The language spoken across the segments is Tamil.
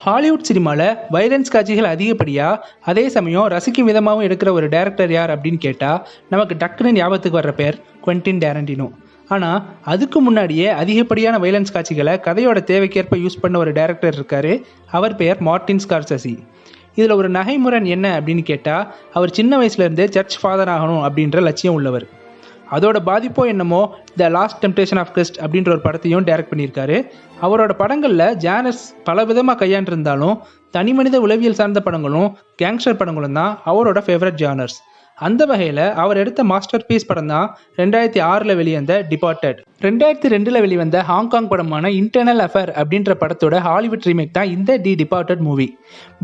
ஹாலிவுட் சினிமாவில் வைலன்ஸ் காட்சிகள் அதிகப்படியாக அதே சமயம் ரசிக்கும் விதமாகவும் எடுக்கிற ஒரு டேரக்டர் யார் அப்படின்னு கேட்டால் நமக்கு டக்குன்னு ஞாபகத்துக்கு வர்ற பேர் குவென்டின் டாரண்டினோ. ஆனால் அதுக்கு முன்னாடியே அதிகப்படியான வைலன்ஸ் காட்சிகளை கதையோட தேவைக்கேற்ப யூஸ் பண்ண ஒரு டேரக்டர் இருக்கார். அவர் பெயர் மார்ட்டின் ஸ்கார்செஸி. இதில் ஒரு நகைமுரண் என்ன அப்படின்னு கேட்டால் அவர் சின்ன வயசுலேருந்தே சர்ச் ஃபாதர் ஆகணும் அப்படின்ற லட்சியம் உள்ளவர். அதோட பாதிப்போ என்னமோ the last temptation of Christ அப்படின்ற ஒரு படத்தையும் டைரக்ட் பண்ணியிருக்காரு. அவரோட படங்களில் ஜானர்ஸ் பல விதமாக கையாண்டிருந்தாலும் தனி மனித உளவியல் சார்ந்த படங்களும் கேங்ஸ்டர் படங்களும் தான் அவரோட ஃபேவரட் ஜானர்ஸ். அந்த வகையில் அவர் எடுத்த மாஸ்டர் பீஸ் படம் தான் 2006 வெளிவந்த டிபார்ட்டட். 2002 வெளிவந்த ஹாங்காங் படமான இன்டர்னல் அஃபேர் அப்படின்ற படத்தோட ஹாலிவுட் ரீமேக் தான் இந்த Departed movie.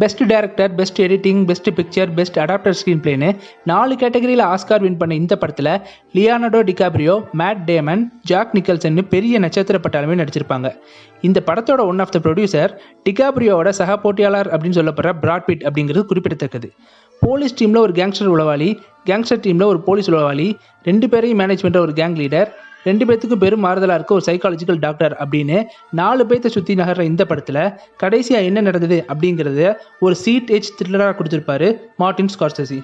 Best director, best editing, best picture, best adapted screen பிளேன்னு 4 கேட்டகரியில் ஆஸ்கார் வின் பண்ண இந்த படத்தில் Leonardo DiCaprio, Matt Damon, Jack Nicholson பெரிய நட்சத்திர பட்டாலுமே நடிச்சிருப்பாங்க. இந்த படத்தோட ஒன் ஆஃப் த ப்ரொடியூசர் டிகாப்ரியோவோட சக போட்டியாளர் அப்படின்னு சொல்லப்படுற பிராட் பிட் அப்படிங்கிறது குறிப்பிடத்தக்கது. போலீஸ் டீமில் ஒரு கேங்ஸ்டர் உளவாளி, கேங்ஸ்டர் டீமில் ஒரு போலீஸ் உளவாளி, 2 பேரையும் மேனேஜ் பண்ணுற ஒரு கேங் லீடர், 2 பேர்த்துக்கும் பெரும் மாறுதலாக இருக்க ஒரு சைக்காலஜிக்கல் டாக்டர் அப்படின்னு 4 பேர்த்த சுற்றி நகர்ற இந்த படத்தில் கடைசியாக என்ன நடந்தது அப்படிங்கிறத ஒரு சீட் எஜ் த்ரில்லராக கொடுத்துருப்பாரு மார்ட்டின் ஸ்கார்செஸி.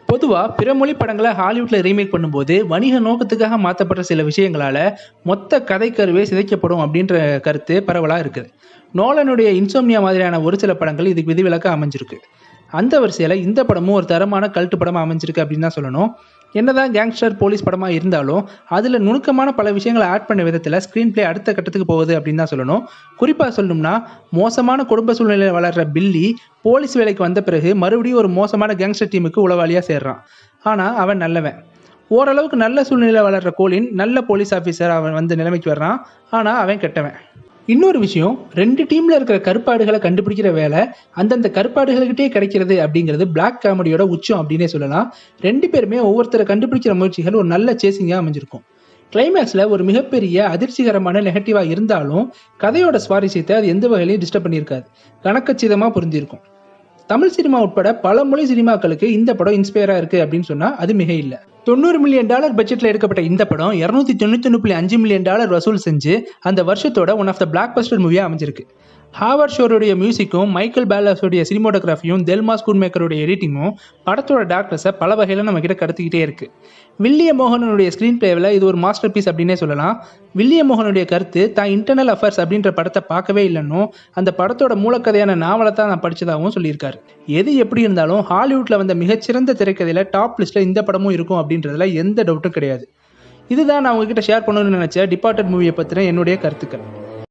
பொதுவாக பிற மொழி படங்களை ஹாலிவுட்டில் ரீமேக் பண்ணும்போது வணிக நோக்கத்துக்காக மாற்றப்படுற சில விஷயங்களால் மொத்த கதை கருவே சிதைக்கப்படும் அப்படின்ற கருத்து பரவலாக இருக்குது. நோலனுடைய இன்சோம்னியா மாதிரியான ஒரு சில படங்கள் இதுக்கு விதிவிலக்காக அமைஞ்சிருக்கு. அந்த வரிசையில் இந்த படமும் ஒரு தரமான கல்ட்டு படமாக அமைஞ்சிருக்கு அப்படின்னு தான் சொல்லணும். என்னதான் கேங்ஸ்டர் போலீஸ் படமாக இருந்தாலும் அதில் நுணுக்கமான பல விஷயங்களை ஆட் பண்ண விதத்தில் ஸ்க்ரீன் பிளே அடுத்த கட்டத்துக்கு போகுது அப்படின்னு தான் சொல்லணும். குறிப்பாக சொல்லணும்னா மோசமான குடும்ப சூழ்நிலையில் வளர்கிற பில்லி போலீஸ் வேலைக்கு வந்த பிறகு மறுபடியும் ஒரு மோசமான கேங்ஸ்டர் டீமுக்கு உளவாளியாக சேர்றான். ஆனால் அவன் நல்லவன். ஓரளவுக்கு நல்ல சூழ்நிலையில் வளர்கிற கோலின் நல்ல போலீஸ் ஆஃபீஸர் அவன் வந்து நிலைமைக்கு வர்றான். ஆனால் அவன் கெட்டவன். இன்னொரு விஷயம், 2 டீமில் இருக்கிற கருப்பாடுகளை கண்டுபிடிக்கிற வேலை அந்தந்த கருப்பாடுகள்கிட்டே கிடைக்கிறது அப்படிங்கிறது பிளாக் காமெடியோட உச்சம் அப்படின்னே சொல்லலாம். 2 பேருமே ஒவ்வொருத்தரை கண்டுபிடிக்கிற முயற்சிகள் ஒரு நல்ல சேசிங்காக அமைஞ்சிருக்கும். கிளைமேக்ஸில் ஒரு மிகப்பெரிய அதிர்ச்சிகரமான நெகட்டிவாக இருந்தாலும் கதையோட சுவாரஸ்யத்தை அது எந்த வகையிலையும் டிஸ்டர்ப் பண்ணியிருக்காது. கணக்கச்சிதமாக பொருந்திருக்கும். தமிழ் சினிமா உட்பட பல மொழி சினிமாக்களுக்கு இந்த படம் இன்ஸ்பயராக இருக்குது அப்படின்னு சொன்னால் அது மிக இல்லை. $90 மில்லியன் பட்ஜெட்டில் எடுக்கப்பட்ட இந்த படம் $291.5 மில்லியன் வசூல் செஞ்சு அந்த வருஷத்தோட one of the blockbuster மூவியாக அமைஞ்சிருக்கு. ஹாவர்ட் ஷோருடைய மியூசிக்கும் மைக்கேல் பேலஸோடைய சினிமோட்டோகிராஃபியும் தெல்மா ஸ்கூன்மேக்கருடைய எடிட்டிங்கும் படத்தோட டார்க்னஸை பல வகையில் நம்ம கிட்ட கடத்திக்கிட்டே இருக்குது. வில்லியம் மோகனுடைய ஸ்க்ரீன் பிளேவில் இது ஒரு மாஸ்டர் பீஸ் அப்படின்னே சொல்லலாம். வில்லியம் மோகனுடைய கருத்து தான் இன்டர்னல் அஃபேர்ஸ் அப்படின்ற படத்தை பார்க்கவே இல்லைன்னும் அந்த படத்தோட மூலக்கதையான நாவலை தான் நான் படித்ததாகவும் சொல்லியிருக்காரு. எது எப்படி இருந்தாலும் ஹாலிவுட்டில் வந்த மிகச்சிறந்த திரைக்கதையில் டாப் லிஸ்ட்டில் இந்த படமும் இருக்கும் அப்படின்றதுல எந்த டவுட்டும் கிடையாது. இதுதான் நான் உங்ககிட்ட ஷேர் பண்ணணும்னு நினச்ச டிபார்ட்டட் மூவியை பற்றின என்னுடைய கருத்துக்கள்.